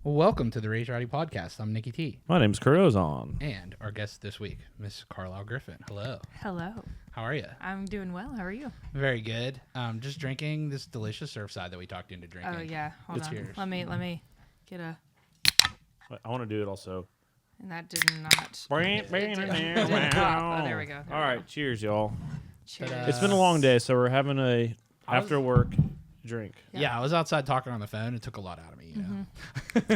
Welcome to the Rowdy podcast. I'm Nicky T. My name's Kurt Ozan. And our guest this week, Miss Carlyle Griffin. Hello. Hello. How are you? I'm doing well. How are you? Very good. Just drinking this delicious Surfside that we talked into drinking. Oh yeah. Hold on. Cheers. Let me get a. I want to do it also. And that did not. Didn't drop. Oh, there we go. All right, cheers, y'all. Cheers. It's been a long day, so we're having a after work drink. Yeah, I was outside talking on the phone. It took a lot out of me, you know.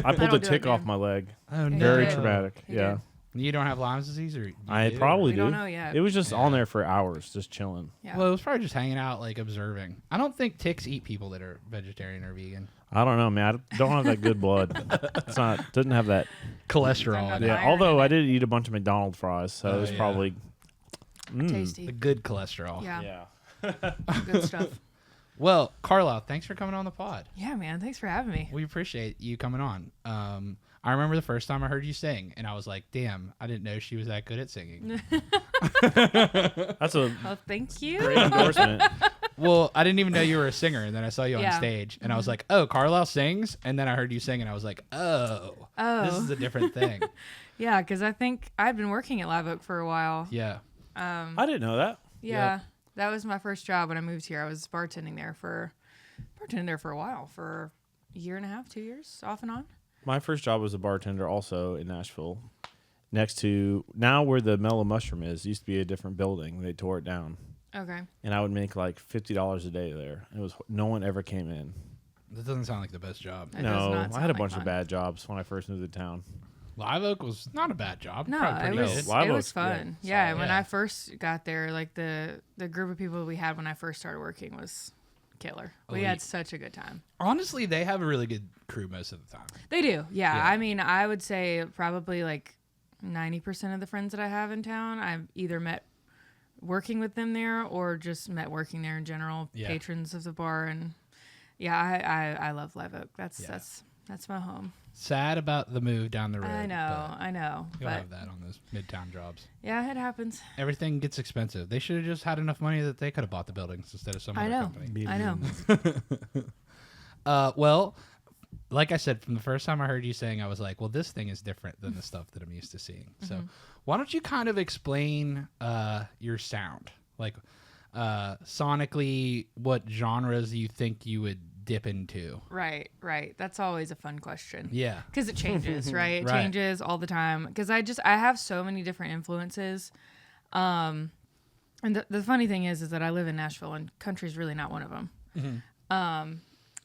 I pulled don't a do tick it, off man. my leg. Oh, no. Very did. traumatic. He Yeah. did. You don't have Lyme's disease? Or you I do? probably We do. don't know yet. It was just Yeah. on there for hours, just chilling. Yeah. Well, it was probably just hanging out, like observing. I don't think ticks eat people that are vegetarian or vegan. I don't know, man. I don't have that good blood. Doesn't have that. Cholesterol in it. Yeah. Iron Although in I it. did eat a bunch of McDonald's fries, so it was yeah. probably. Tasty. The good cholesterol. Yeah. Yeah. Good stuff. Well, Carlyle, thanks for coming on the pod. Yeah, man. Thanks for having me. We appreciate you coming on. I remember the first time I heard you sing, and I was like, damn, I didn't know she was that good at singing. That's a Oh, thank you. great endorsement. Well, I didn't even know you were a singer, and then I saw you on Yeah. stage, and I was like, oh, Carlyle sings? And then I heard you sing, and I was like, oh, this is a different thing. Yeah, because I think I'd been working at Live Oak for a while. Yeah. I didn't know that. Yeah. That was my first job when I moved here. I was bartending there for a while, for a year and a half, 2 years, off and on. My first job was a bartender also in Nashville. Next to now where the Mellow Mushroom is, used to be a different building. They tore it down. Okay. And I would make like $50 a day there. It was no one ever came in. That doesn't sound like the best job. It does No, not I had sound a like bunch fun. of bad jobs when I first moved to town. Live Oak was not a bad job. No, Probably it pretty was good. Live it was Oak's good. fun. Yeah, Solid. when Yeah. I first got there, like the group of people we had when I first started working was killer. We Elite. had such a good time. Honestly, they have a really good crew most of the time. They do. Yeah. Yeah. I mean, I would say probably like 90% of the friends that I have in town, I've either met working with them there or just met working there in general, Yeah. patrons of the bar. And yeah, I love Live Oak. That's my home. Sad about the move down the road. I know. but You'll But have that on those midtown jobs. yeah, it happens. Everything gets expensive. They should have just had enough money that they could have bought the buildings instead of some I other know. company. I know. Well, like I said, from the first time I heard you sing, I was like, well, this thing is different than the stuff that I'm used to seeing. So why don't you kind of explain your sound? Like sonically, what genres you think you would dip into? Right. That's always a fun question. Yeah. Because it changes, right? It Right. changes all the time. Because I have so many different influences. And the funny thing is that I live in Nashville and country's really not one of them.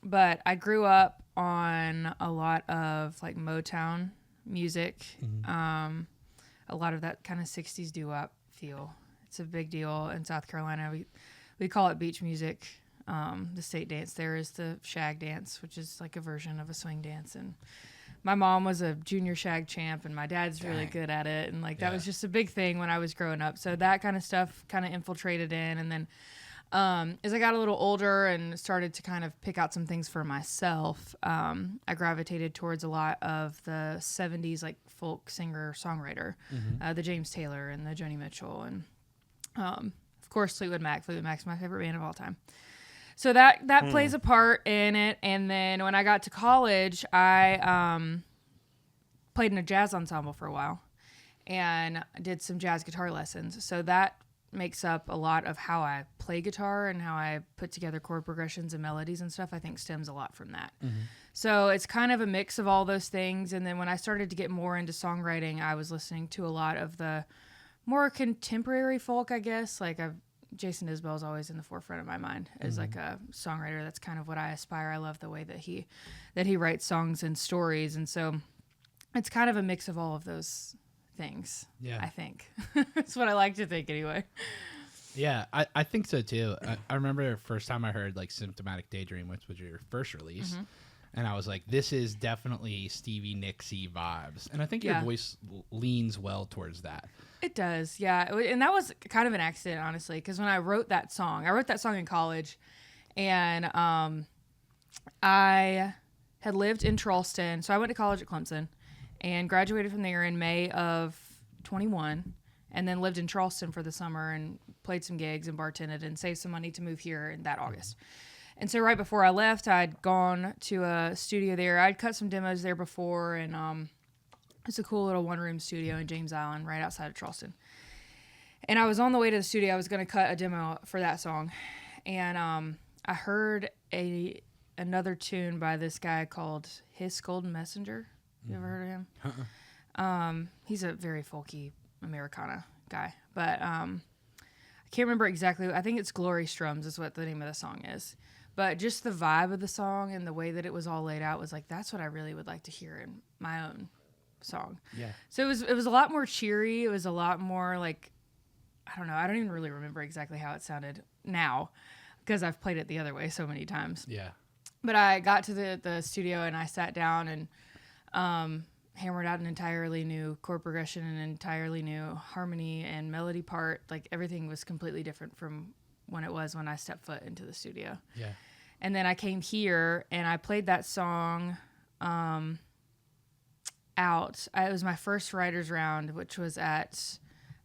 But I grew up on a lot of like Motown music. A lot of that kind of 60s doo-wop feel. It's a big deal in South Carolina. We call it beach music. The state dance there is the shag dance, which is like a version of a swing dance. And my mom was a junior shag champ, and my dad's really good at it. And like that was just a big thing when I was growing up. So that kind of stuff kind of infiltrated in. And then as I got a little older and started to kind of pick out some things for myself, I gravitated towards a lot of the 70s like folk singer songwriter, the James Taylor and the Joni Mitchell, and of course Fleetwood Mac. Fleetwood Mac's my favorite band of all time. So that plays a part in it. And then when I got to college, I played in a jazz ensemble for a while and did some jazz guitar lessons. So that makes up a lot of how I play guitar and how I put together chord progressions and melodies and stuff. I think stems a lot from that. So it's kind of a mix of all those things. And then when I started to get more into songwriting, I was listening to a lot of the more contemporary folk, I guess. Like Jason Isbell is always in the forefront of my mind as like a songwriter. That's kind of what I aspire. I love the way that he writes songs and stories. And so it's kind of a mix of all of those things. Yeah. I think that's what I like to think anyway. Yeah, I think so too. I remember the first time I heard like Symptomatic Daydream, which was your first release. And I was like, this is definitely Stevie Nicks-y vibes. And I think your Yeah. voice leans well towards that. It does, yeah. And that was kind of an accident, honestly, because when I wrote that song in college, and I had lived in Charleston. So I went to college at Clemson and graduated from there in May of 21, and then lived in Charleston for the summer and played some gigs and bartended and saved some money to move here in that August. And so right before I left, I'd gone to a studio there. I'd cut some demos there before, and it's a cool little one-room studio in James Island, right outside of Charleston. And I was on the way to the studio. I was going to cut a demo for that song, and I heard another tune by this guy called His Golden Messenger. You ever heard of him? He's a very folky Americana guy, but I can't remember exactly. I think it's Glory Strums is what the name of the song is. But just the vibe of the song and the way that it was all laid out was like, that's what I really would like to hear in my own song. Yeah. So it was a lot more cheery. It was a lot more like, I don't know. I don't even really remember exactly how it sounded now because I've played it the other way so many times. Yeah. But I got to the studio and I sat down and hammered out an entirely new chord progression, an entirely new harmony and melody part. Like everything was completely different from when it was when I stepped foot into the studio. Yeah. And then I came here and I played that song out. It was my first writer's round, which was at,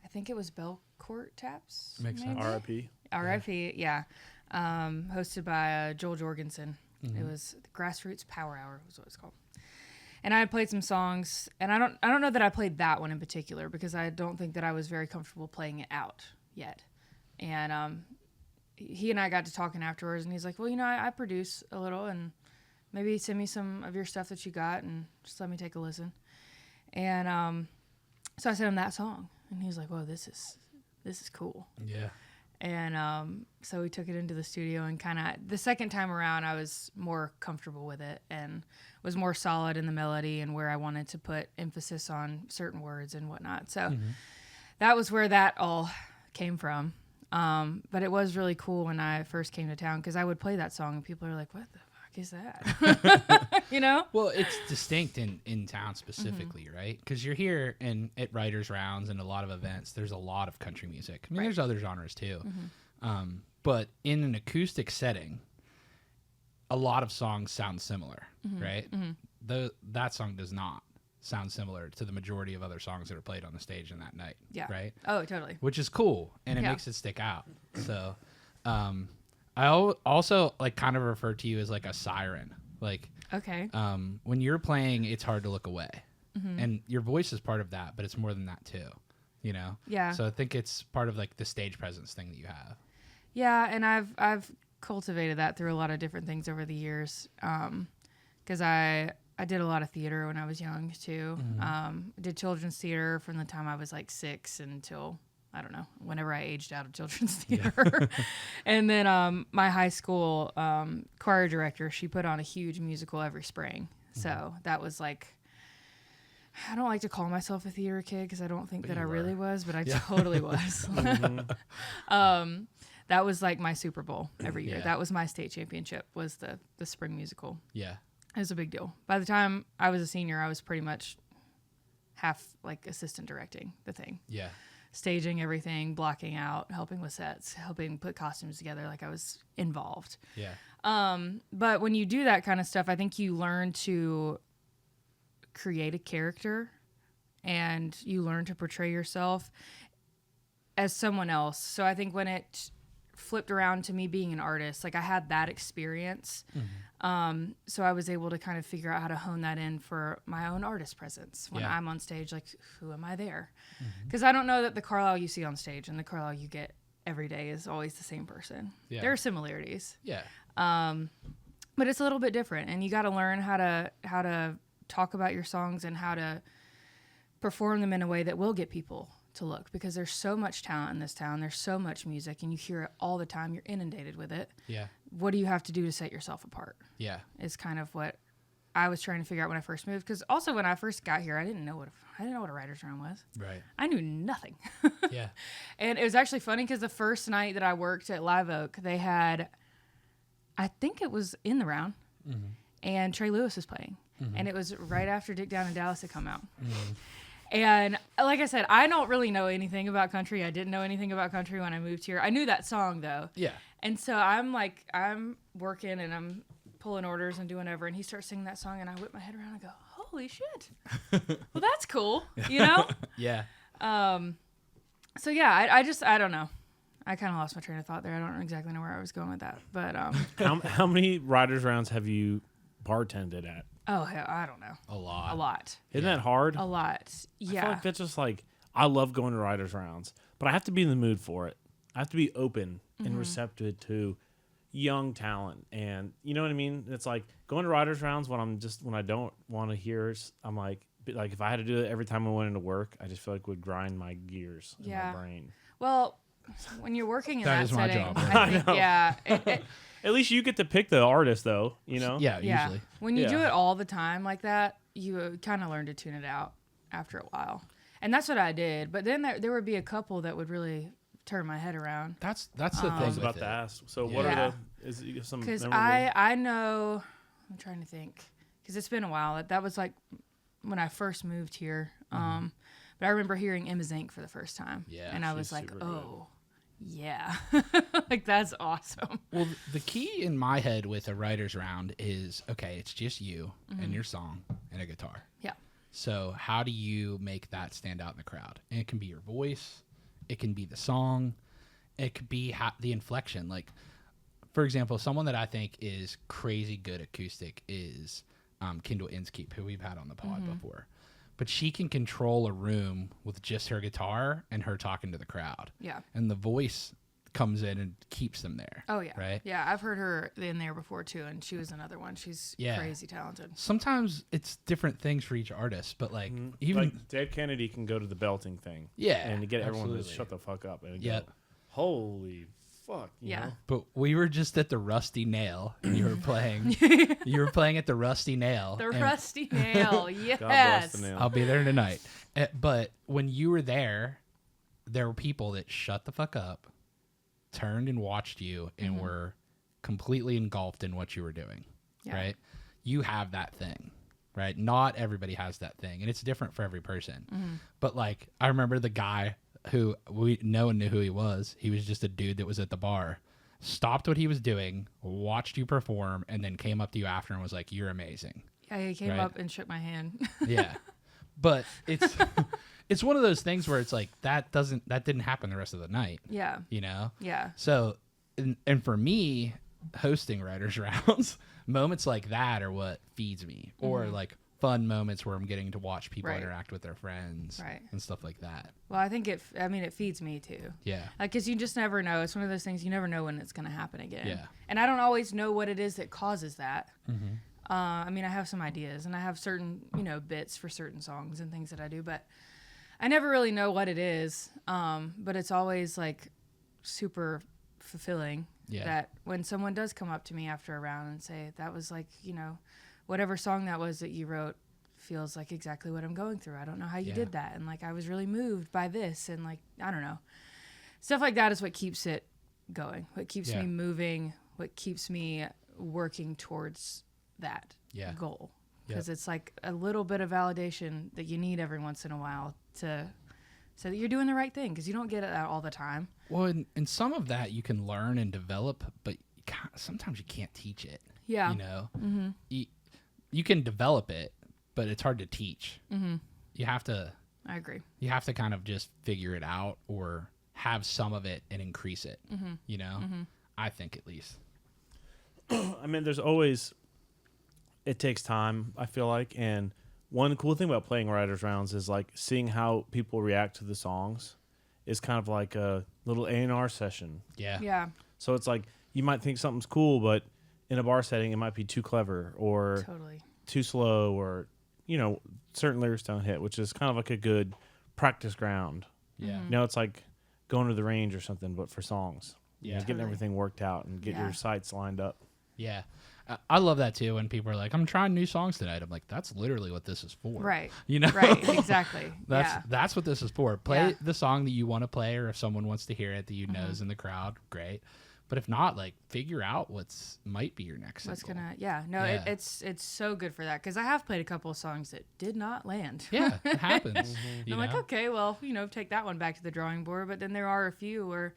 I think it was Belcourt Taps. Makes maybe? sense. R.I.P. R.I.P. Yeah. Hosted by Joel Jorgensen. It was the Grassroots Power Hour was what it's called. And I had played some songs, and I don't know that I played that one in particular because I don't think that I was very comfortable playing it out yet. And he and I got to talking afterwards, and he's like, well, I produce a little, and maybe send me some of your stuff that you got, and just let me take a listen. And so I sent him that song, and he was like, whoa, this is cool. Yeah. And so we took it into the studio, and kind of the second time around, I was more comfortable with it and was more solid in the melody and where I wanted to put emphasis on certain words and whatnot. So that was where that all came from. But it was really cool when I first came to town because I would play that song and people are like, what the fuck is that? Well, it's distinct in town specifically, right? Because you're here and at writers' rounds and a lot of events, there's a lot of country music. I mean, there's other genres too. But in an acoustic setting, a lot of songs sound similar, right? That song does not sound similar to the majority of other songs that are played on the stage in that night. Yeah. Right? Oh, totally. Which is cool, and it makes it stick out. So I also like kind of refer to you as like a siren. Like, okay. When you're playing, it's hard to look away. And your voice is part of that, but it's more than that too, Yeah. So I think it's part of like the stage presence thing that you have. Yeah, and I've cultivated that through a lot of different things over the years. Because I did a lot of theater when I was young too. I did children's theater from the time I was like 6 until, I don't know, whenever I aged out of children's theater. And then my high school choir director, she put on a huge musical every spring. So that was like, I don't like to call myself a theater kid because I don't think that I really was, but I totally was. That was like my Super Bowl every year. Yeah. That was my state championship, was the spring musical. Yeah. It was a big deal. By the time I was a senior, I was pretty much half like assistant directing the thing. Yeah. Staging everything, blocking out, helping with sets, helping put costumes together. Like I was involved. Yeah. But when you do that kind of stuff, I think you learn to create a character and you learn to portray yourself as someone else. So I think when it flipped around to me being an artist, like I had that experience. So I was able to kind of figure out how to hone that in for my own artist presence when I'm on stage. Like, who am I there? Because I don't know that the Carlyle you see on stage and the Carlyle you get every day is always the same person. Yeah. There are similarities. Yeah. But it's a little bit different, and you got to learn how to talk about your songs and how to perform them in a way that will get people to look, because there's so much talent in this town. There's so much music, and you hear it all the time. You're inundated with it. Yeah. What do you have to do to set yourself apart? Yeah. Is kind of what I was trying to figure out when I first moved. Because also when I first got here, I didn't know what a writer's room was. Right. I knew nothing. Yeah. And it was actually funny because the first night that I worked at Live Oak, they had, I think it was In the Round, and Trey Lewis was playing. And it was right after Dick Down in Dallas had come out. And like I said, I don't really know anything about country. I didn't know anything about country when I moved here. I knew that song, though. Yeah. And so I'm working and I'm pulling orders and doing whatever. And he starts singing that song, and I whip my head around and go, holy shit. Well, that's cool, Yeah. So, yeah, I don't know. I kind of lost my train of thought there. I don't exactly know where I was going with that, but How many writers' rounds have you bartended at? oh hell, I don't know. A lot. A lot. Isn't that hard? A lot. I feel Yeah. like that's just like, I love going to writers' rounds, but I have to be in the mood for it. I have to be open and receptive to young talent, and you know what I mean. It's like going to writers' rounds when I don't want to hear. I'm like if I had to do it every time I went into work, I just feel like it would grind my gears in my brain. Well, when you're working in That that is my setting, job. I think, yeah. At least you get to pick the artist, though. You know. Yeah, Yeah. usually. When you do Yeah. it all the time like that, you kind of learn to tune it out after a while. And that's what I did. But then there would be a couple that would really turn my head around. That's the thing. I was with about it. to ask. So what Yeah. are some Because memorable? I know, I'm trying to think, because it's been a while. That was like when I first moved here. But I remember hearing Emma Zink for the first time. Yeah, And I was she's like, super good. oh, yeah. Like, that's awesome. Well, the key in my head with a writer's round is, okay, it's just you and your song and a guitar. Yeah. So how do you make that stand out in the crowd? And it can be your voice. It can be the song. It could be the inflection. Like, for example, someone that I think is crazy good acoustic is Kendall Inskeep, who we've had on the pod before. But she can control a room with just her guitar and her talking to the crowd. Yeah. And the voice comes in and keeps them there. Oh, yeah. Right? Yeah, I've heard her in there before, too, and she was another one. She's Yeah. crazy talented. Sometimes it's different things for each artist, but like even like Dave Kennedy can go to the belting thing. Yeah, And to get everyone to absolutely. shut the fuck up and Yep. go, holy fuck. You Yeah. know? But we were just at the Rusty Nail, and you were playing. You were playing at the Rusty Nail. The and Rusty Nail, yes. God bless the nail. I'll be there tonight. But when you were there were people that shut the fuck up, turned and watched you, and were completely engulfed in what you were doing. Yeah. Right? You have that thing. Right? Not everybody has that thing, and it's different for every person. But like, I remember the guy who no one knew who he was. He was just a dude that was at the bar, stopped what he was doing, watched you perform, and then came up to you after and was like, "You're amazing." Yeah, he came Right. up and shook my hand. Yeah. But it's one of those things where it's like that didn't happen the rest of the night, Yeah. you know? Yeah. So and for me, hosting writers rounds, moments like that are what feeds me. Or like fun moments where I'm getting to watch people Right. interact with their friends Right. and stuff like that. Well, I think it feeds me too. Yeah. Like, cause you just never know. It's one of those things you never know when it's going to happen again. Yeah. And I don't always know what it is that causes that. I mean, I have some ideas and I have certain, bits for certain songs and things that I do, but I never really know what it is. But it's always like super fulfilling Yeah. that when someone does come up to me after a round and say, that was like, whatever song that was that you wrote feels like exactly what I'm going through. I don't know how you Yeah. did that. And like, I was really moved by this. And like, I don't know. Stuff like that is what keeps it going, what keeps Yeah. me moving, what keeps me working towards that Yeah. goal. Yep. Because it's like a little bit of validation that you need every once in a while to so that you're doing the right thing, because you don't get it all the time. Well, and some of that you can learn and develop, but sometimes you can't teach it. Yeah. You know, you can develop it, but it's hard to teach. You have to I agree. Mm-hmm. kind of just figure it out or have some of it and increase it. You know, I think at least. I mean, there's always, it takes time, I feel like. And one cool thing about playing writers' rounds is like seeing how people react to the songs is kind of like a little A&R session. Yeah. Yeah, So it's like you might think something's cool, but in a bar setting, it might be too clever or totally. too slow, or, you know, certain lyrics don't hit, which is kind of like a good practice ground. Yeah. You know, it's like going to the range or something, but for songs. You know, Yeah. getting Totally. everything worked out and get Yeah. your sights lined up. Yeah. I love that too when people are like, I'm trying new songs tonight. I'm like, that's literally what this is for. Right. You know? Right. Exactly. That's yeah. what this is for. Play Yeah. the song that you want to play, or if someone wants to hear it that you know is in the crowd, great. But if not, like, figure out might be your next What's single. gonna? Yeah. No. Yeah. It's so good for that, because I have played a couple of songs that did not land. Yeah, it happens. You I'm like, know? okay, well, take that one back to the drawing board. But then there are a few where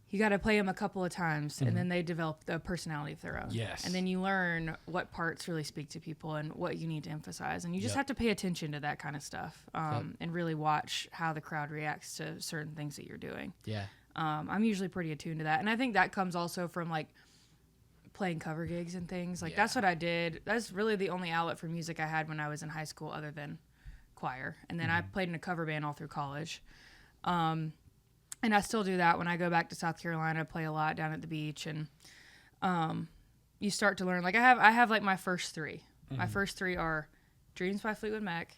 you got to play them a couple of times, and then they develop a personality of their own. Yes. And then you learn what parts really speak to people and what you need to emphasize. And you just Yep. have to pay attention to that kind of stuff, and really watch how the crowd reacts to certain things that you're doing. Yeah. I'm usually pretty attuned to that. And I think that comes also from like playing cover gigs and things. Like that's what I did. That's really the only outlet for music I had when I was in high school other than choir. And then I played in a cover band all through college. And I still do that when I go back to South Carolina. I play a lot down at the beach, and you start to learn. Like I have like my first three. My first three are Dreams by Fleetwood Mac,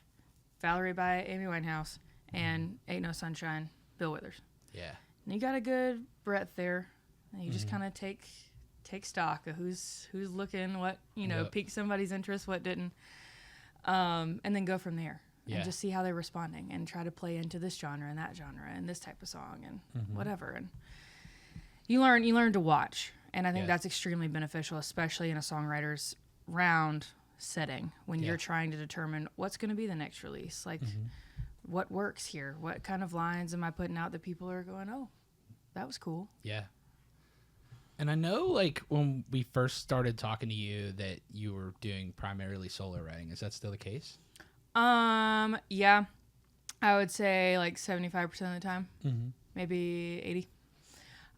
Valerie by Amy Winehouse, and Ain't No Sunshine, Bill Withers. Yeah. And you got a good breadth there, and you just kind of take stock of who's looking, what piqued somebody's interest, what didn't, and then go from there. Yeah. And just see how they're responding and try to play into this genre and that genre and this type of song and whatever. And you learn to watch. And I think that's extremely beneficial, especially in a songwriter's round setting when you're trying to determine what's going to be the next release. Like what works here? What kind of lines am I putting out that people are going, oh, that was cool. Yeah. And I know like when we first started talking to you that you were doing primarily solo writing. Is that still the case? Yeah, I would say like 75% of the time, maybe 80.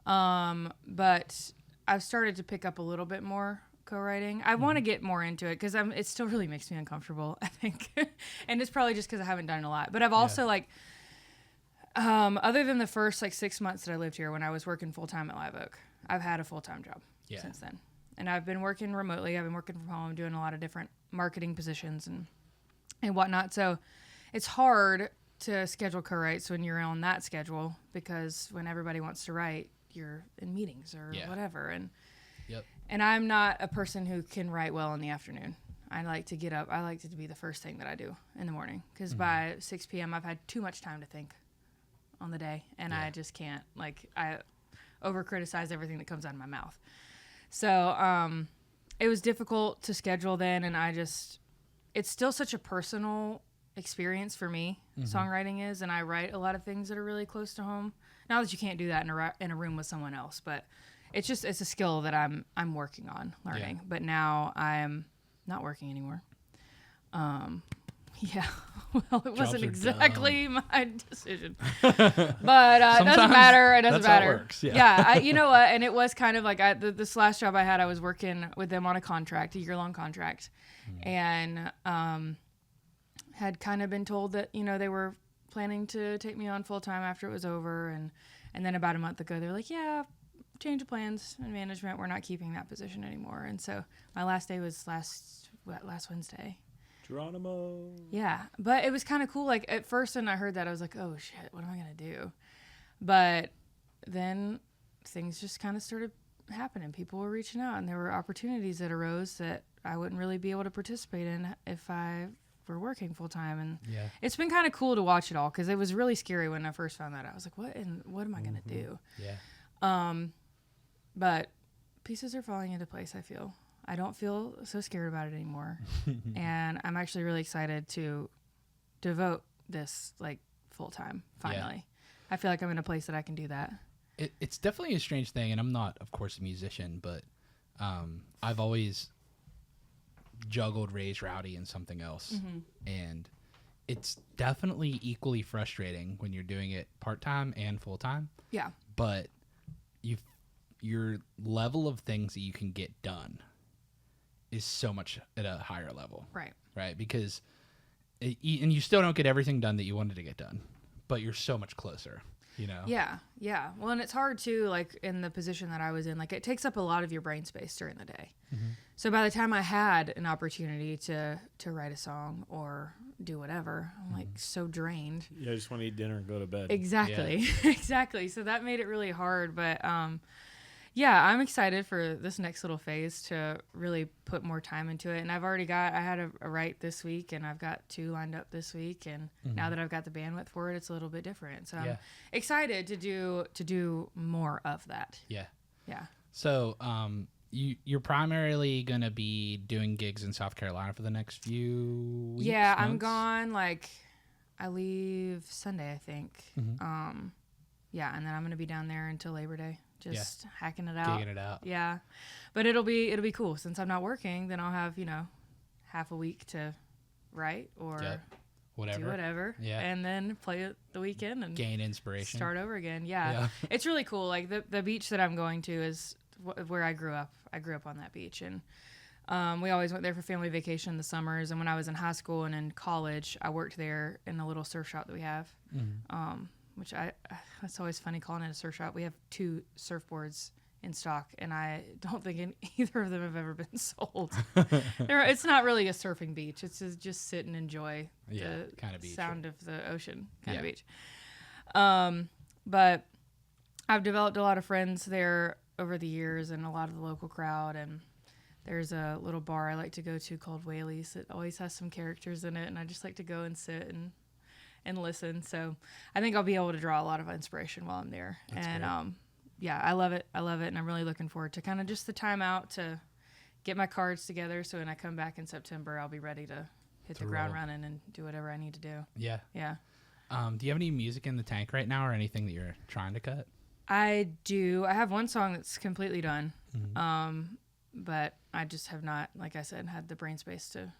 But I've started to pick up a little bit more co-writing. I want to get more into it because it still really makes me uncomfortable, I think. And it's probably just because I haven't done it a lot. But I've also like, other than the first like 6 months that I lived here when I was working full-time at Live Oak, I've had a full-time job since then. And I've been working remotely. I've been working from home, doing a lot of different marketing positions and whatnot. So it's hard to schedule co-writes when you're on that schedule because when everybody wants to write, you're in meetings or whatever. And I'm not a person who can write well in the afternoon. I like to get up. I like it to be the first thing that I do in the morning because by 6 p.m. I've had too much time to think on the day, and I just can't. Like I over-criticize everything that comes out of my mouth. So it was difficult to schedule then, and it's still such a personal experience for me. Songwriting is, and I write a lot of things that are really close to home. Not that you can't do that in a room with someone else, but it's a skill that I'm working on learning. But now I'm not working anymore. Well, it wasn't exactly my decision, but it doesn't matter. It doesn't matter. How it works. You know what? And it was kind of like this last job I had. I was working with them on a contract, a year-long contract, and had kind of been told that they were planning to take me on full time after it was over, and then about a month ago they were like, change of plans and management. We're not keeping that position anymore. And so my last day was last Wednesday. Geronimo. Yeah, but it was kind of cool. Like at first, when I heard that, I was like, "Oh shit, what am I gonna do?" But then things just kind of started happening. People were reaching out, and there were opportunities that arose that I wouldn't really be able to participate in if I were working full time. And it's been kind of cool to watch it all because it was really scary when I first found that out. I was like, "What am I gonna do?" But pieces are falling into place. I feel. I don't feel so scared about it anymore. And I'm actually really excited to devote this like full time finally. I feel like I'm in a place that I can do that. It's definitely a strange thing, and I'm not, of course, a musician, but I've always juggled Ray's Rowdy and something else. And it's definitely equally frustrating when you're doing it part-time and full-time. Yeah. But your level of things that you can get done is so much at a higher level. Right. Because and you still don't get everything done that you wanted to get done, but you're so much closer, Yeah. Well, and it's hard too, like in the position that I was in, like it takes up a lot of your brain space during the day. So by the time I had an opportunity to write a song or do whatever, I'm like so drained. Yeah, I just want to eat dinner and go to bed. Exactly. Exactly. So that made it really hard, but I'm excited for this next little phase to really put more time into it. And I had a write this week, and I've got 2 lined up this week. And now that I've got the bandwidth for it, it's a little bit different. So I'm excited to do more of that. Yeah. So you're primarily going to be doing gigs in South Carolina for the next few weeks? Yeah, months? I'm gone. Like I leave Sunday, I think. And then I'm going to be down there until Labor Day. Just hacking it out. Gigging it out. Yeah. But it'll be cool. Since I'm not working, then I'll have, half a week to write or whatever. do whatever, Yeah. and then play it the weekend and Gain inspiration. start over again. Yeah. Yeah. It's really cool. Like the beach that I'm going to is where I grew up. I grew up on that beach, and we always went there for family vacation in the summers. And when I was in high school and in college, I worked there in a little surf shop that we have, which it's always funny calling it a surf shop. We have 2 surfboards in stock, and I don't think either of them have ever been sold. It's not really a surfing beach. It's just sit and enjoy the kind of beach. sound of the ocean kind Yeah. of beach. But I've developed a lot of friends there over the years and a lot of the local crowd, and there's a little bar I like to go to called Whaley's that always has some characters in it, and I just like to go and sit and listen. So I think I'll be able to draw a lot of inspiration while I'm there. That's and great. yeah, I love it, and I'm really looking forward to kind of just the time out to get my cards together, so when I come back in September, I'll be ready to hit the ground roll. running and do whatever I need to do. Yeah. Yeah. Do you have any music in the tank right now, or anything that you're trying to cut? I do. I have one song that's completely done, but I just have not, like I said, had the brain space to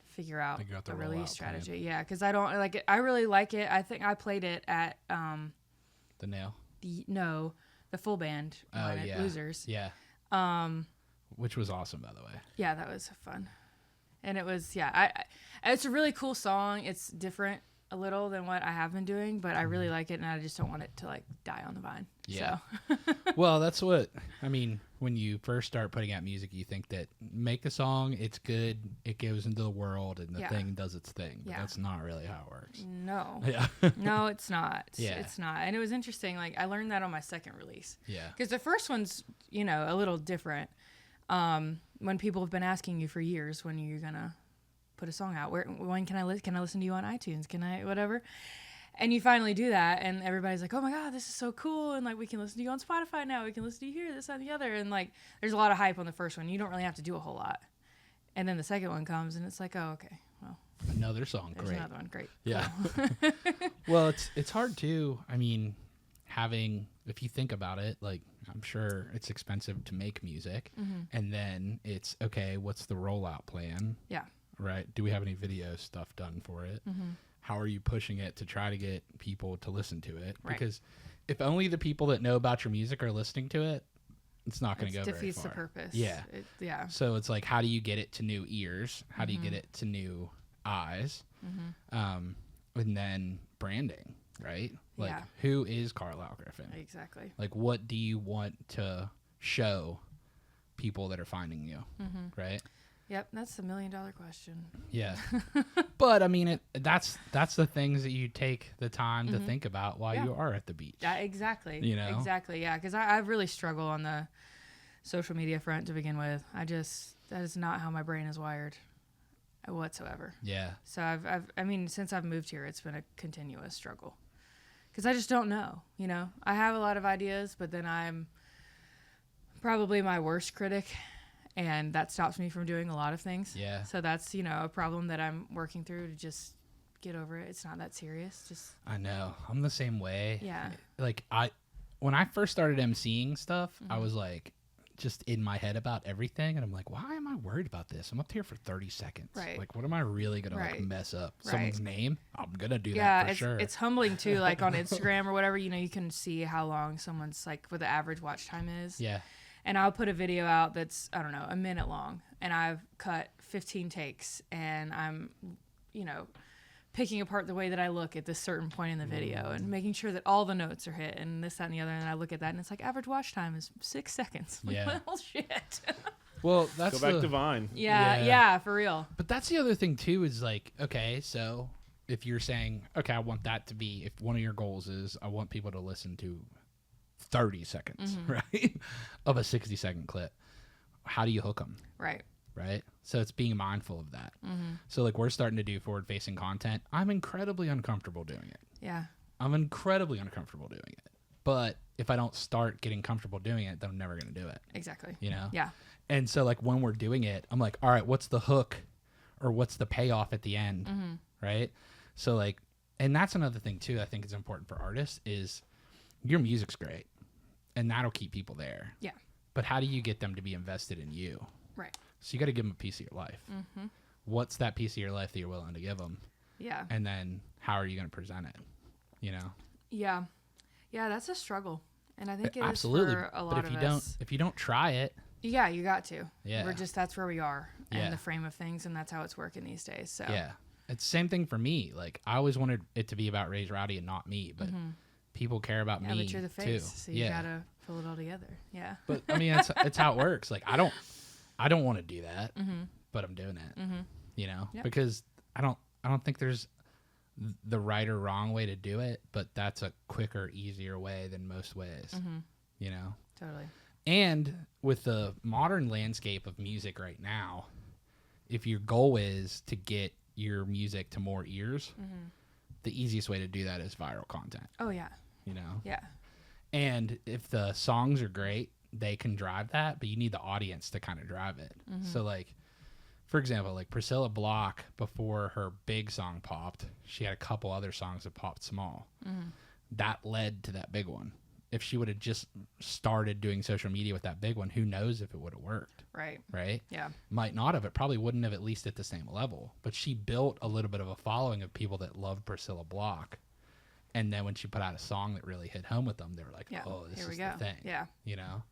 figure out Figure out the a rollout release plan. strategy. Yeah, because I don't like it. I really like it. I think I played it at The nail. the full band one at yeah. Losers. Yeah. Which was awesome, by the way. Yeah, that was fun, and it was it's a really cool song. It's different a little than what I have been doing, but I really like it, and I just don't want it to like die on the vine. Yeah. So. Well, that's what I mean. When you first start putting out music, you think that make the song, it's good, it goes into the world, and the thing does its thing. But that's not really how it works. No. Yeah. No, it's not. Yeah. It's not. And it was interesting. Like, I learned that on my second release. Yeah. Because the first one's, a little different. When people have been asking you for years, when you're going to put a song out, when can I listen to you on iTunes? Can I, whatever? And you finally do that, and everybody's like, oh my God, this is so cool. And like, we can listen to you on Spotify now. We can listen to you here, this, and the other. And like, there's a lot of hype on the first one. You don't really have to do a whole lot. And then the second one comes, and it's like, oh, okay, well, Another song, there's great. another one, great. Yeah. Well, it's hard too. I mean, if you think about it, like, I'm sure it's expensive to make music, and then it's okay, what's the rollout plan? Yeah. Right? Do we have any video stuff done for it? How are you pushing it to try to get people to listen to it? Right. Because if only the people that know about your music are listening to it, it's not going to go very far. Defeats the purpose. Yeah. Yeah. So it's like, how do you get it to new ears? How do you get it to new eyes? And then branding, right? Like, Yeah. who is Carlyle Griffin? Exactly. Like, what do you want to show people that are finding you, right? Yep, that's the $1 million question. Yeah. But I mean, that's the things that you take the time to think about while you are at the beach. Yeah, exactly. Exactly. Yeah, because I really struggle on the social media front to begin with. That is not how my brain is wired whatsoever. Yeah. So I mean, since I've moved here, it's been a continuous struggle because I just don't know. I have a lot of ideas, but then I'm probably my worst critic. And that stops me from doing a lot of things. Yeah. So that's, a problem that I'm working through to just get over it. It's not that serious. I know. I'm the same way. Yeah. Like, when I first started emceeing stuff, I was like, just in my head about everything. And I'm like, why am I worried about this? I'm up here for 30 seconds. Right. Like, what am I really going to like mess up? Someone's name? I'm going to do that for sure. It's humbling too. Like on Instagram or whatever, you can see how long someone's like, what the average watch time is. Yeah. And I'll put a video out that's, I don't know, a minute long. And I've cut 15 takes. And I'm, picking apart the way that I look at this certain point in the video and making sure that all the notes are hit and this, that, and the other. And I look at that and it's like, average watch time is 6 seconds. Like, Yeah. well, shit. Well, that's Go back to Vine. Yeah, for real. But that's the other thing too, is like, okay, so if you're saying, okay, I want that to be, if one of your goals is I want people to listen to 30 seconds, right, of a 60-second clip, how do you hook them? Right. So it's being mindful of that. So like, we're starting to do forward-facing content. I'm incredibly uncomfortable doing it. Yeah. I'm incredibly uncomfortable doing it. But if I don't start getting comfortable doing it, then I'm never going to do it. Exactly. Yeah. And And so like, when we're doing it, I'm like, all right, what's the hook or what's the payoff at the end? Right. So like, and that's another thing too, I think is important for artists, is your music's great and that'll keep people there. Yeah. But how do you get them to be invested in you? Right. So you got to give them a piece of your life. What's that piece of your life that you're willing to give them? Yeah. And then how are you going to present it? You know? Yeah. Yeah, that's a struggle. And I think it Absolutely. is for a lot but of us. if you don't try it. Yeah, you got to. Yeah. That's where we are Yeah. in the frame of things, and that's how it's working these days. So Yeah. It's the same thing for me. Like, I always wanted it to be about Raise Rowdy and not me, but people care about me but you're the face, too. so you gotta pull it all together. Yeah. But I mean, it's how it works. Like, I don't want to do that, but I'm doing it. You know, because I don't think there's the right or wrong way to do it, but that's a quicker, easier way than most ways. You know, Totally. and with the modern landscape of music right now, if your goal is to get your music to more ears, the easiest way to do that is viral content. Oh yeah. You know. Yeah. And if the songs are great, they can drive that, but you need the audience to kind of drive it. So, like, for example, like Priscilla Block, before her big song popped, she had a couple other songs that popped small. That led to that big one. If she would have just started doing social media with that big one, who knows if it would have worked. Right. Right? Yeah. Might not have. It probably wouldn't have, at least at the same level. But she built a little bit of a following of people that loved Priscilla Block. And then when she put out a song that really hit home with them, they were like, oh, this is the thing. Yeah. You know?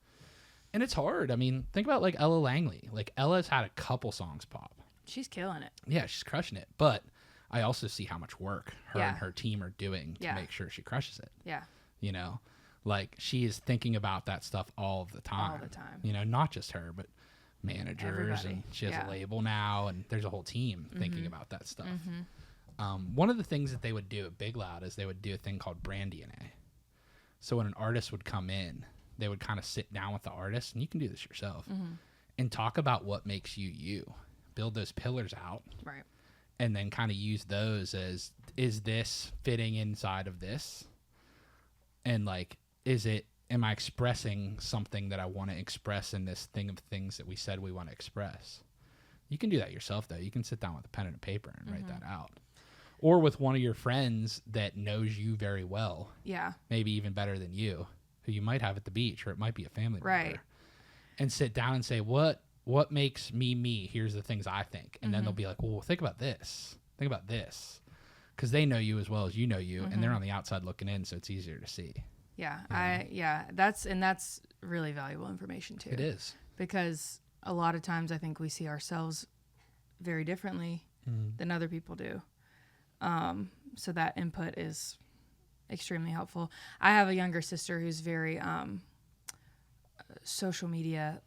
And it's hard. I mean, think about like Ella Langley. Like, Ella's had a couple songs pop. She's killing it. Yeah, she's crushing it. But I also see how much work her and her team are doing to make sure she crushes it. Yeah. You know? Like, she is thinking about that stuff all of the time. All the time. You know, not just her, but managers. Everybody. And she has a label now, and there's a whole team thinking about that stuff. One of the things that they would do at Big Loud is they would do a thing called brand DNA. So when an artist would come in, they would kind of sit down with the artist, and you can do this yourself, and talk about what makes you you. Build those pillars out. Right. And then kind of use those as, is this fitting inside of this? And like, am I expressing something that I want to express in this thing of things that we said we want to express? You can do that yourself, though. You can sit down with a pen and a paper and write that out. Or with one of your friends that knows you very well. Yeah. Maybe even better than you, who you might have at the beach, or it might be a family member. And sit down and say, what makes me me? Here's the things I think. And then they'll be like, well, think about this. Think about this. Because they know you as well as you know you, and they're on the outside looking in, so it's easier to see. Yeah. That's really valuable information too. It is. Because a lot of times I think we see ourselves very differently than other people do. So that input is extremely helpful. I have a younger sister who's very social media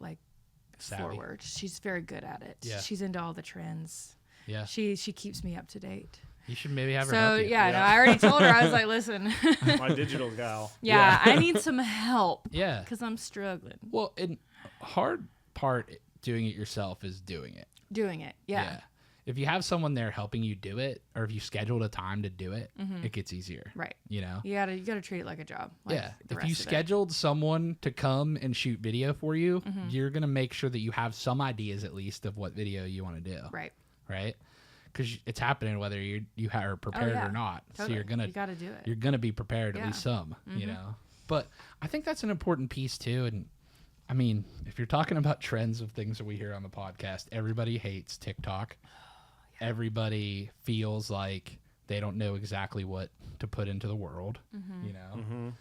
savvy. Forward. She's very good at it. Yeah. She's into all the trends. Yeah. She keeps me up to date. You should maybe have her So help you. yeah, no, I already told her. I was like, listen. My digital gal. Yeah, I need some help. Yeah. Because I'm struggling. Well, and hard part doing it yourself is doing it. Doing it. Yeah. If you have someone there helping you do it, or if you scheduled a time to do it, it gets easier. Right. You know? You gotta treat it like a job. Like Yeah. the If rest you of it. scheduled someone to come and shoot video for you, you're going to make sure that you have some ideas at least of what video you want to do. Right. Right? Because it's happening whether you are prepared or not. Totally. So you gotta do it. you're gonna be prepared at least some, you know. But I think that's an important piece too. And I mean, if you're talking about trends of things that we hear on the podcast, everybody hates TikTok. Everybody feels like they don't know exactly what to put into the world, you know.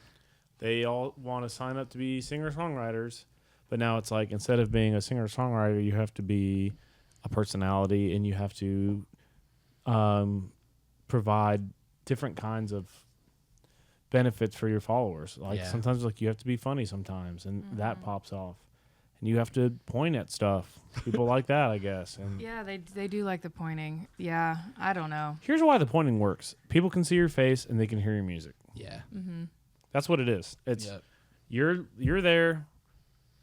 They all want to sign up to be singer-songwriters, but now it's like instead of being a singer-songwriter, you have to be a personality, and you have to provide different kinds of benefits for your followers. Like sometimes, like you have to be funny sometimes, and that pops off. And you have to point at stuff. People like that, I guess. And Yeah, they do like the pointing. Yeah, I don't know. here's why the pointing works: people can see your face and they can hear your music. Yeah. That's what it is. It's you're there,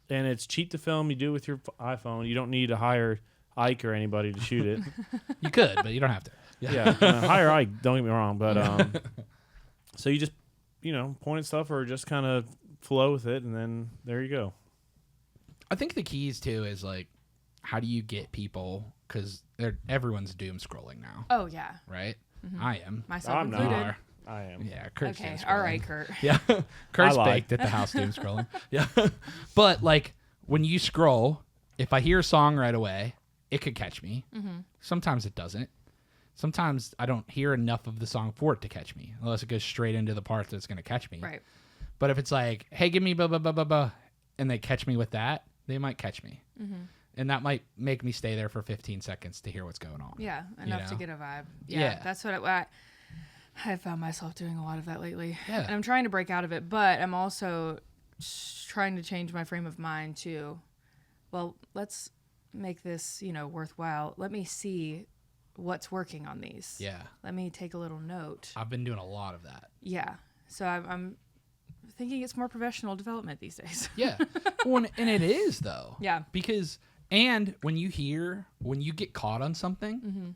and it's cheap to film. You do it with your iPhone. You don't need to hire Ike or anybody to shoot it. You could, but you don't have to. Yeah, hire Ike. Don't get me wrong, but so you just point at stuff or just kind of flow with it, and then there you go. I think the keys too is like, how do you get people? Because everyone's doom scrolling now, Oh yeah, right? I am. myself I'm included. not. I am. Yeah, Kurt's Okay, doom all scrolling. right, Kurt. Yeah, Kurt's I lied. baked at the house doom scrolling. Yeah, but like when you scroll, if I hear a song right away, it could catch me. Sometimes it doesn't. sometimes I don't hear enough of the song for it to catch me, unless it goes straight into the part that's going to catch me. Right. But if it's like, hey, give me blah, blah, blah, blah, blah, and they catch me with that, they might catch me. And that might make me stay there for 15 seconds to hear what's going on. Yeah, enough to know? get a vibe. Yeah. That's what I found myself doing a lot of that lately. Yeah. And I'm trying to break out of it, but I'm also trying to change my frame of mind to, well, let's make this, worthwhile. Let me see what's working on these. Yeah. Let me take a little note. I've been doing a lot of that. Yeah. So I'm thinking it's more professional development these days. Yeah. Well, and it is, though. Yeah. Because, and when you get caught on something,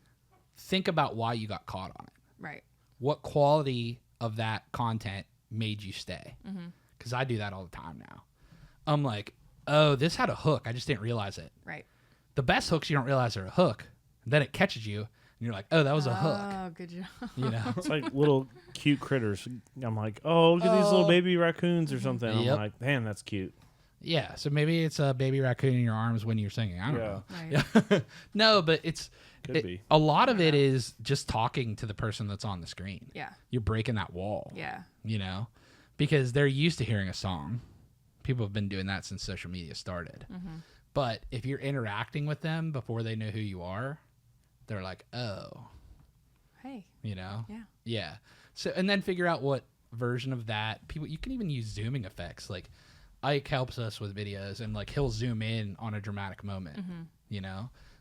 think about why you got caught on it. Right. What quality of that content made you stay? Because I do that all the time now. I'm like, oh, this had a hook. I just didn't realize it. Right. The best hooks you don't realize are a hook. Then it catches you, and you're like, oh, that was a hook. Oh, good job. You know? It's like little cute critters. I'm like, oh, look at these little baby raccoons or something. Yep. I'm like, man, that's cute. Yeah. So maybe it's a baby raccoon in your arms when you're singing. I don't know. Right. No, but Could be. a lot of it is just talking to the person that's on the screen. Yeah. You're breaking that wall. Yeah. Because they're used to hearing a song. People have been doing that since social media started. But if you're interacting with them before they know who you are, they're like, oh, Hey. Yeah. Yeah. So, and then figure out what version of that you can even use zooming effects. Like Ike helps us with videos, and like he'll zoom in on a dramatic moment,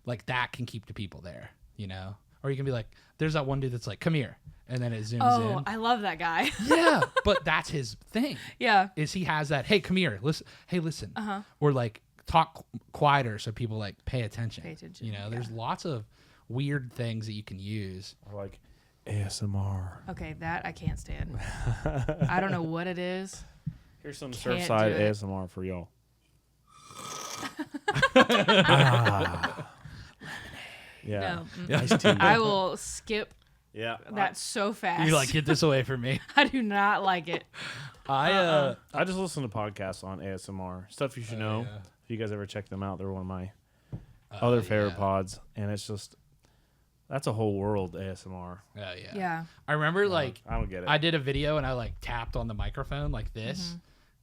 like that can keep the people there, or you can be like, there's that one dude that's like, come here. And then it zooms in. Oh, I love that guy. Yeah. But that's his thing. Yeah. Is he has that, hey, come here. Listen. Hey, listen. Or like talk quieter so people like pay attention. Pay attention, There's lots of weird things that you can use. Or like ASMR. Okay, that I can't stand. I don't know what it is. Here's some Can't Surfside do it. ASMR for y'all. Yeah. No. Iced tea. I will skip Yeah. that so fast. You're like, get this away from me. I do not like it. I just listen to podcasts on ASMR. Stuff you should know. yeah. If you guys ever check them out, they're one of my other favorite pods. And it's just, that's a whole world, ASMR. Oh, yeah. Yeah. I remember like I don't get it. I did a video and I like tapped on the microphone like this.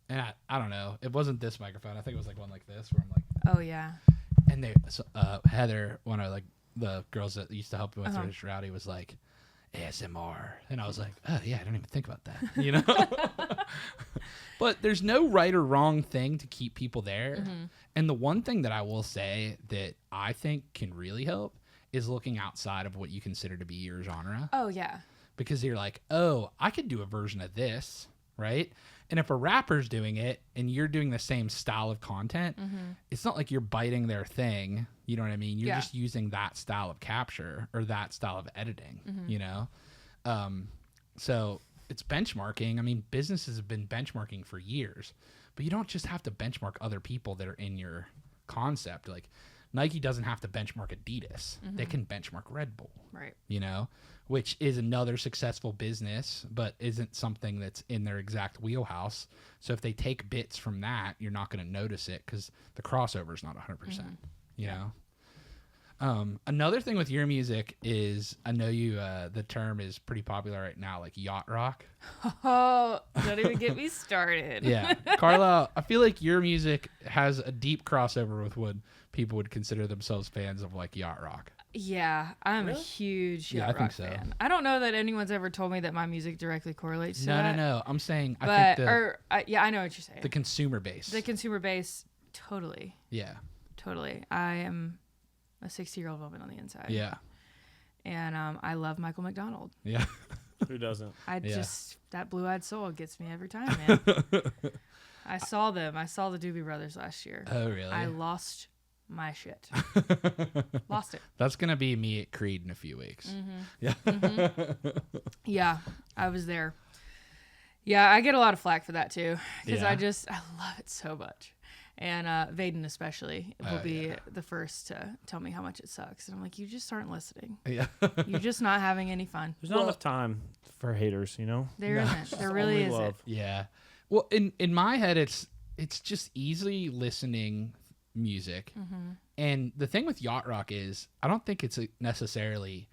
And I don't know. It wasn't this microphone. I think it was like one like this where I'm like, Oh yeah. and Heather, one of like the girls that used to help me with Rowdy, was like, ASMR. And I was like, oh yeah, I don't even think about that. But there's no right or wrong thing to keep people there. And the one thing that I will say that I think can really help is looking outside of what you consider to be your genre. Oh yeah. Because you're like, oh, I could do a version of this, right? And if a rapper's doing it and you're doing the same style of content, it's not like you're biting their thing. You know what I mean? You're just using that style of capture or that style of editing, So it's benchmarking. I mean, businesses have been benchmarking for years, but you don't just have to benchmark other people that are in your concept. Like Nike doesn't have to benchmark Adidas. They can benchmark Red Bull. Right. Which is another successful business, but isn't something that's in their exact wheelhouse. So if they take bits from that, you're not going to notice it because the crossover is not 100%. Another thing with your music is, I know you, the term is pretty popular right now, like yacht rock. Oh, don't even get me started. Yeah. Carlyle, I feel like your music has a deep crossover with what people would consider themselves fans of, like yacht rock. Yeah, I'm a huge Yeah, yacht I think rock so. fan. I don't know that anyone's ever told me that my music directly correlates to that. No. I'm saying, But, I think I know what you're saying. the consumer base. The consumer base, totally. Yeah. Totally. I am a 60-year-old woman on the inside. Yeah. And I love Michael McDonald. Yeah. Who doesn't? That blue-eyed soul gets me every time, man. I saw them. I saw the Doobie Brothers last year. Oh, really? I lost my shit. Lost it. That's going to be me at Creed in a few weeks. Yeah. Yeah, I was there. Yeah, I get a lot of flack for that too because Yeah. I love it so much. And Vaden especially will be the first to tell me how much it sucks. And I'm like, you just aren't listening. Yeah. You're just not having any fun. There's not enough time for haters, There isn't. There really Only isn't. love. Yeah. Well, in my head, it's just easily listening music. And the thing with yacht rock is I don't think it's necessarily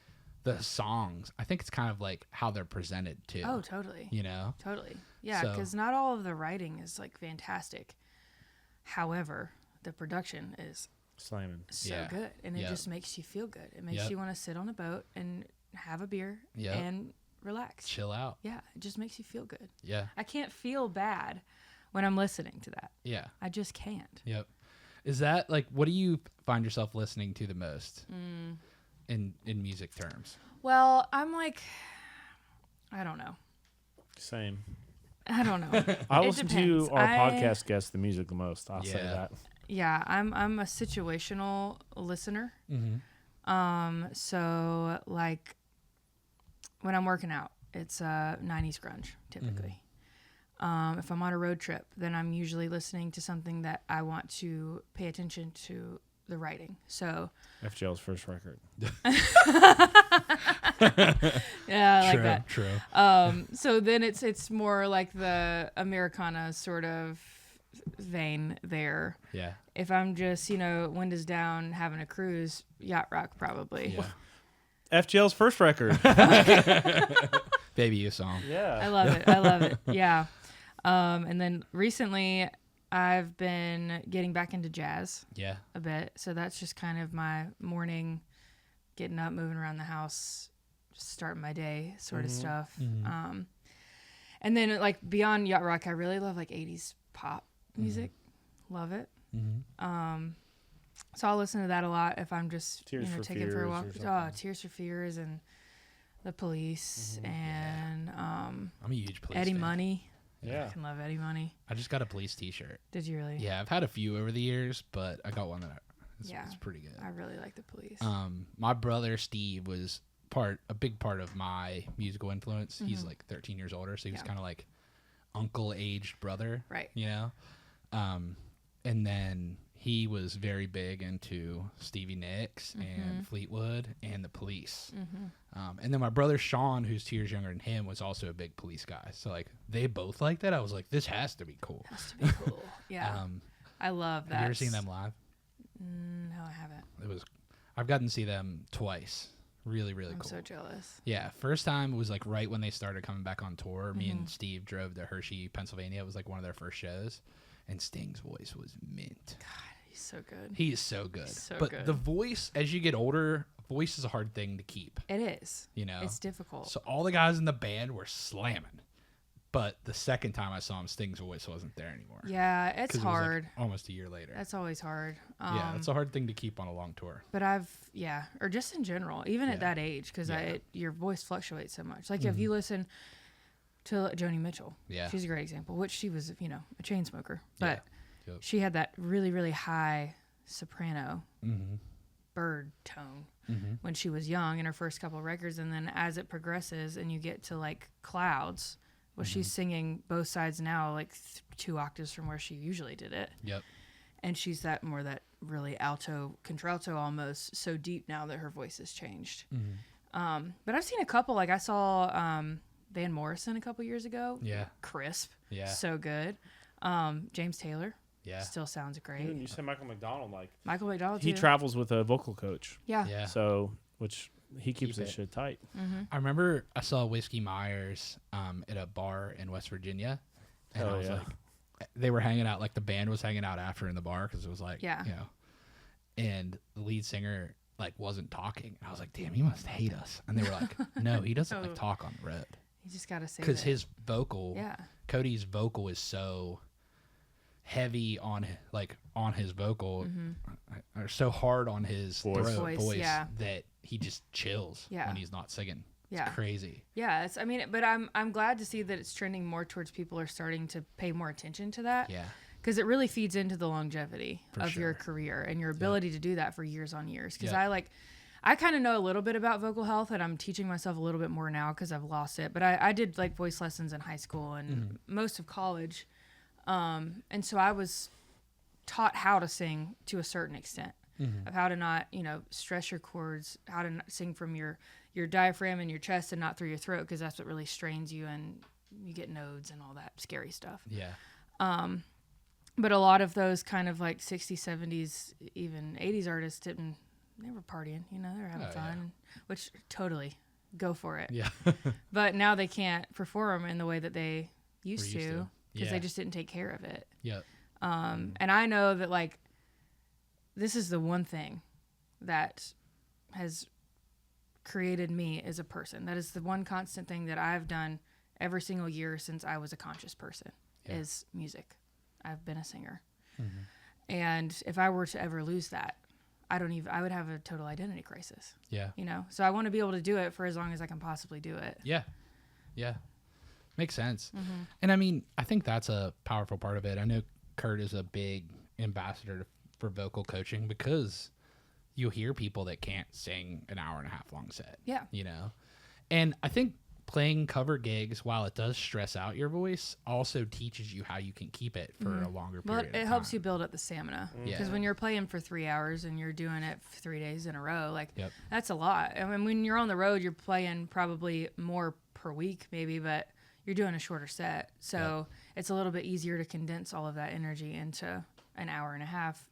the songs, I think it's kind of like how they're presented too. Oh, totally. You know? Totally. Yeah, So- because not all of the writing is like fantastic. However, the production is Slamming. so Yeah. good, and it Yep. just makes you feel good. It makes Yep. you want to sit on a boat and have a beer Yep. and relax. Chill out. Yeah, it just makes you feel good. Yeah. I can't feel bad when I'm listening to that. Yeah. I just can't. Yep. Is that like, what do you find yourself listening to the most in music terms? Well, I'm like, I don't know. Same. I don't know. I It listen depends. to our podcast guests the music the most. I'll say Yeah. that. Yeah, I'm a situational listener. Mm-hmm. So like when I'm working out, it's 90s grunge typically. If I'm on a road trip, then I'm usually listening to something that I want to pay attention to the writing. So FGL's first record. yeah, I like True. that. True. So then it's more like the Americana sort of vein there. Yeah. If I'm just, windows down, having a cruise, yacht rock probably. Yeah. FGL's first record. Baby You song. I Yeah. love it. I love it. Yeah. And then recently I've been getting back into jazz Yeah. a bit. So that's just kind of my morning, getting up, moving around the house, starting my day sort of stuff. And then like beyond yacht rock, I really love like 80s pop music. Love it. So I'll listen to that a lot if I'm just Tears for taking for a Fears walk. or Oh, something. Tears for Fears and The Police and I'm a huge Police Eddie fan. Money. Yeah. I can love Eddie Money. I just got a Police t-shirt. Did you really? Yeah, I've had a few over the years, but I got one that it's Yeah. pretty good. I really like The Police. My brother Steve was a big part of my musical influence. He's like 13 years older, so he was Yeah. kind of like uncle aged brother, Right. you know? And then he was very big into Stevie Nicks and Fleetwood and the Police. And then my brother Sean, who's 2 years younger than him, was also a big Police guy. So like they both like that. I was like, this has to be cool. Has to be cool. Yeah. I love that. Have you ever seen them live? No, I haven't. I've gotten to see them twice. Really, really I'm cool. so jealous. Yeah, first time was like right when they started coming back on tour. Me and Steve drove to Hershey, Pennsylvania. It was like one of their first shows, and Sting's voice was mint. He's so good. He is so good. So but good. the voice, as you get older, voice is a hard thing to keep. It is. You know, It's difficult. so all the guys in the band were slamming, but the second time I saw him, Sting's voice wasn't there anymore. Yeah, it's 'Cause it was, like, hard. almost a year later. That's always hard. Yeah, it's a hard thing to keep on a long tour. But or just in general, even Yeah. at that age, because Yeah. your voice fluctuates so much. Like if you listen to Joni Mitchell, Yeah. she's a great example, which she was, a chain smoker, but Yeah. Yep. she had that really, really high soprano bird tone when she was young in her first couple of records. And then as it progresses and you get to like Clouds, well, she's singing both sides now, like 2 octaves from where she usually did it. Yep. And she's that really alto, contralto almost, so deep now that her voice has changed. But I've seen a couple, like I saw Van Morrison a couple years ago. Yeah. Crisp. Yeah. So good. James Taylor. Yeah. Still sounds great. Even you said Michael McDonald, like Michael McDonald he too. travels with a vocal coach. Yeah. Yeah. So which he keeps Keep that it. shit tight. I remember I saw Whiskey Myers at a bar in West Virginia, and Oh, I was yeah. like, they were hanging out, like the band was hanging out after in the bar because it was like, Yeah. and the lead singer like wasn't talking. And I was like, damn, he must hate us. And they were like, no, he doesn't like talk on the road You just got to say because that. his vocal, Yeah. Cody's vocal is so heavy on his vocal, or so hard on his Voice. throat, Voice, yeah. that he just chills Yeah. when he's not singing. It's Yeah. crazy. Yeah. But I'm glad to see that it's trending more towards people are starting to pay more attention to that. Yeah. Because it really feeds into the longevity For of your sure. career and your ability to do that for years on years. Because Yeah. I kind of know a little bit about vocal health, and I'm teaching myself a little bit more now because I've lost it. But I did like voice lessons in high school and most of college. And so I was taught how to sing to a certain extent of how to not, stress your chords, how to not sing from your diaphragm and your chest and not through your throat, because that's what really strains you and you get nodes and all that scary stuff. Yeah. But a lot of those kind of like 60s, 70s, even 80s artists didn't they were partying, you know, they were having Oh, fun, which totally go for it. Yeah. But now they can't perform in the way that they used We're used to to. because Yeah. they just didn't take care of it. Yep. And I know that, like, this is the one thing that has created me as a person. That is the one constant thing that I've done every single year since I was a conscious person is music. I've been a singer. And if I were to ever lose that, I would have a total identity crisis. Yeah. You know? So I want to be able to do it for as long as I can possibly do it. Yeah. Yeah. Makes sense. And I mean, I think that's a powerful part of it. I know Kurt is a big ambassador for vocal coaching because you'll hear people that can't sing an hour and a half long set. Yeah. You know? And I think playing cover gigs, while it does stress out your voice, also teaches you how you can keep it for a longer Well, period of time. it helps you build up the stamina. Because Yeah. when you're playing for 3 hours and you're doing it 3 days in a row, like, Yep. that's a lot. I mean, when you're on the road, you're playing probably more per week, maybe, but you're doing a shorter set. So it's a little bit easier to condense all of that energy into an hour and a half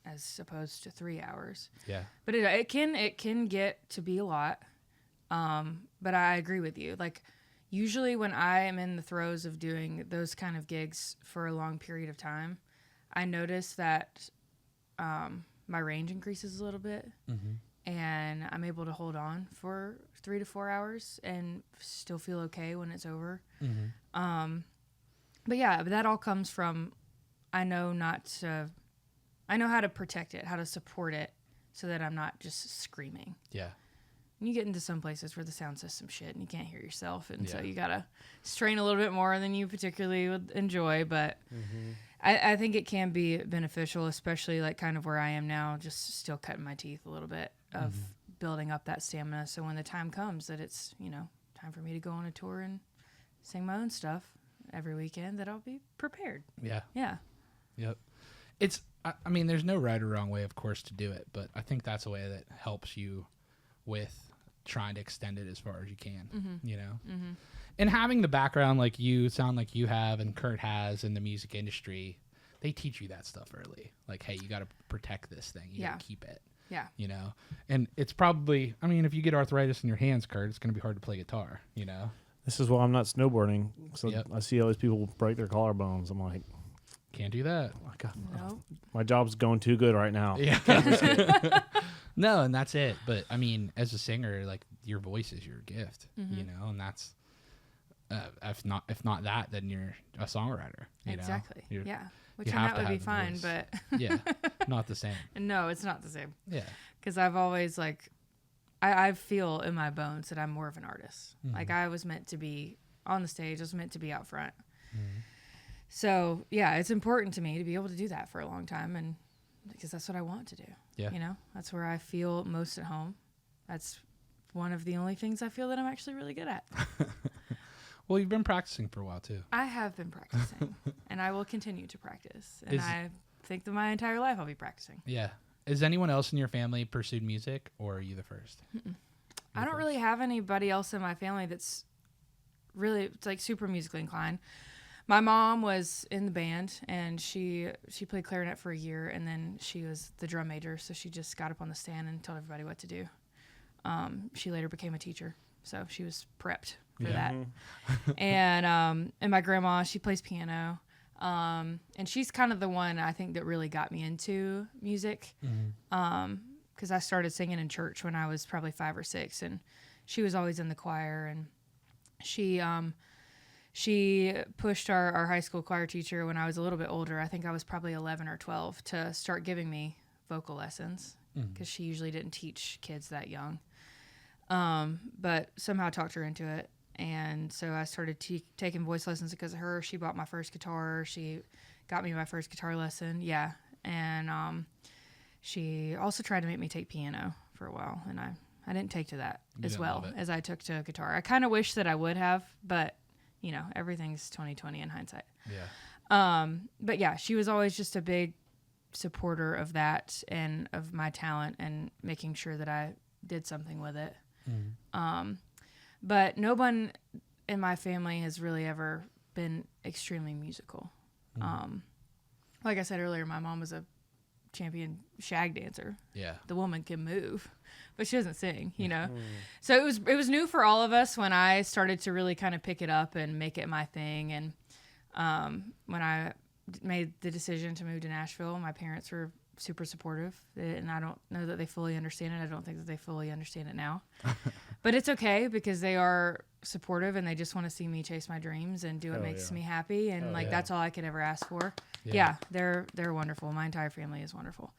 as opposed to 3 hours. Yeah. But it can get to be a lot. But I agree with you. Like, usually when I am in the throes of doing those kind of gigs for a long period of time, I notice that my range increases a little bit, and I'm able to hold on for 3 to 4 hours and still feel okay when it's over. But yeah, but that all comes from I know how to protect it, how to support it, so that I'm not just screaming. Yeah. You get into some places where the sound system's shit and you can't hear yourself, and so Yeah. you gotta strain a little bit more than you particularly would enjoy. But I think it can be beneficial, especially like kind of where I am now, just still cutting my teeth a little bit of building up that stamina. So when the time comes that it's, you know, time for me to go on a tour and sing my own stuff every weekend, that I'll be prepared. Yeah. Yeah. Yep. I mean, there's no right or wrong way, of course, to do it, but I think that's a way that helps you with trying to extend it as far as you can, you know? And having the background like you sound like you have and Kurt has in the music industry, they teach you that stuff early. Like, hey, you got to protect this thing. You got to keep it. Yeah. You know? And it's probably, I mean, if you get arthritis in your hands, Kurt, it's going to be hard to play guitar, you know? This is why I'm not snowboarding. So Yep. I see all these people break their collarbones. I'm like, Can't do that. oh, God, No. my job's going too good right now. Yeah. No, and that's it. But I mean, as a singer, like, your voice is your gift, you know, and that's if not that, then you're a songwriter. You Exactly. know? Yeah. Which you and have that to would be have the fine, voice. but Yeah, not the same. no, it's not the same. Yeah, Because I've always, like, I feel in my bones that I'm more of an artist. Like, I was meant to be on the stage. I was meant to be out front. So, yeah, it's important to me to be able to do that for a long time, and because that's what I want to do. Yeah. You know, that's where I feel most at home. That's one of the only things I feel that I'm actually really good at. Well, you've been practicing for a while too. I have been practicing, and I will continue to practice. And I think that my entire life I'll be practicing. Yeah. Has anyone else in your family pursued music, or are you the first? I don't really have anybody else in my family that's really like super musically inclined. My mom was in the band, and she played clarinet for a year, and then she was the drum major, so she just got up on the stand and told everybody what to do. She later became a teacher, so she was prepped for that. And my grandma, she plays piano, and she's kind of the one I think that really got me into music, because I started singing in church when I was probably 5 or 6, and she was always in the choir, and she pushed our high school choir teacher when I was a little bit older. I think I was probably 11 or 12 to start giving me vocal lessons, because she usually didn't teach kids that young. But somehow talked her into it. And so I started taking voice lessons because of her. She bought my first guitar. She got me my first guitar lesson. Yeah. And she also tried to make me take piano for a while. And I didn't take to that as well as I took to guitar. I kind of wish that I would have, but you know, everything's 20/20 in hindsight. Yeah. But yeah, she was always just a big supporter of that and of my talent and making sure that I did something with it. But no one in my family has really ever been extremely musical. Like I said earlier, my mom was a champion shag dancer. Yeah. The woman can move, but she doesn't sing, you know? So it was new for all of us when I started to really kind of pick it up and make it my thing. And when I made the decision to move to Nashville, my parents were super supportive, and I don't know that they fully understand it. I don't think that they fully understand it now, but it's okay because they are supportive and they just want to see me chase my dreams and do what makes me happy. And that's all I could ever ask for. Yeah. They're wonderful. My entire family is wonderful.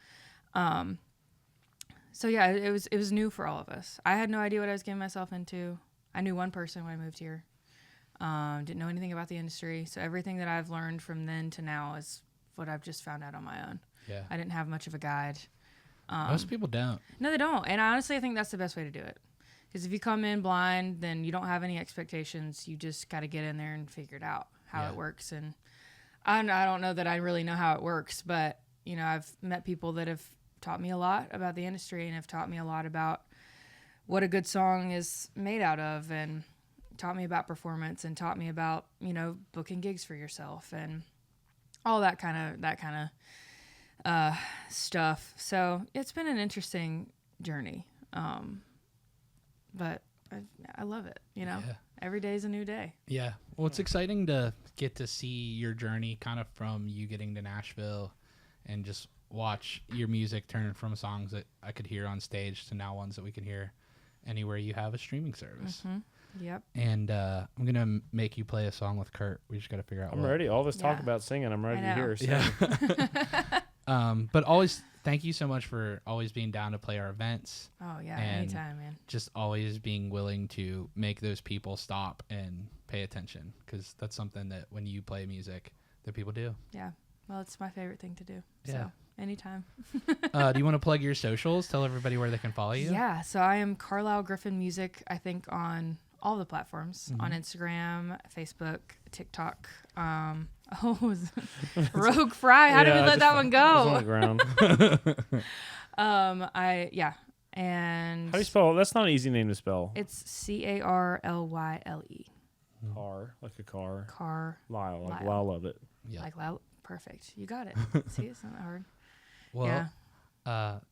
So yeah, it was new for all of us. I had no idea what I was getting myself into. I knew one person when I moved here. Didn't know anything about the industry. So everything that I've learned from then to now is what I've just found out on my own. Yeah. I didn't have much of a guide. Most people don't. No, they don't. And honestly, I think that's the best way to do it. Because if you come in blind, then you don't have any expectations. You just got to get in there and figure it out, how it works. And I don't know that I really know how it works, but, you know, I've met people that have taught me a lot about the industry and have taught me a lot about what a good song is made out of, and taught me about performance and taught me about, you know, booking gigs for yourself and all that kind of stuff. So it's been an interesting journey. But I love it, you know. Yeah. Every day is a new day. Yeah. Well, it's exciting to get to see your journey kind of from you getting to Nashville and just watch your music turn from songs that I could hear on stage to now ones that we can hear anywhere you have a streaming service. Mm-hmm. Yep. And I'm going to make you play a song with Kurt. We just got to figure out I'm ready. All this talk about singing, I'm ready to hear. So. Yeah. But always, thank you so much for always being down to play our events. Oh, yeah. Anytime, man. Just always being willing to make those people stop and pay attention, because that's something that when you play music that people do. Yeah. Well, it's my favorite thing to do. Yeah. So anytime. Do you want to plug your socials? Tell everybody where they can follow you. Yeah. So I am Carlyle Griffin Music, I think, on all the platforms, on Instagram, Facebook, TikTok. Rogue Fry. How did we let that one go? On the ground. And how do you spell it? That's not an easy name to spell. It's Carlyle. Car, like a car. Car. Lyle, like Lyle love it. Yeah. Like Lyle. Perfect. You got it. See, it's not that hard. Well,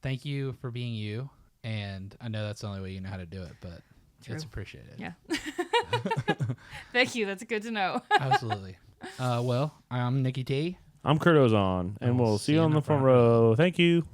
thank you for being you. And I know that's the only way you know how to do it, but it's appreciated. Yeah. Thank you. That's good to know. Absolutely. Well, I'm Nicky T. I'm Kurt Ozan, and we'll see you on the front row. Thank you.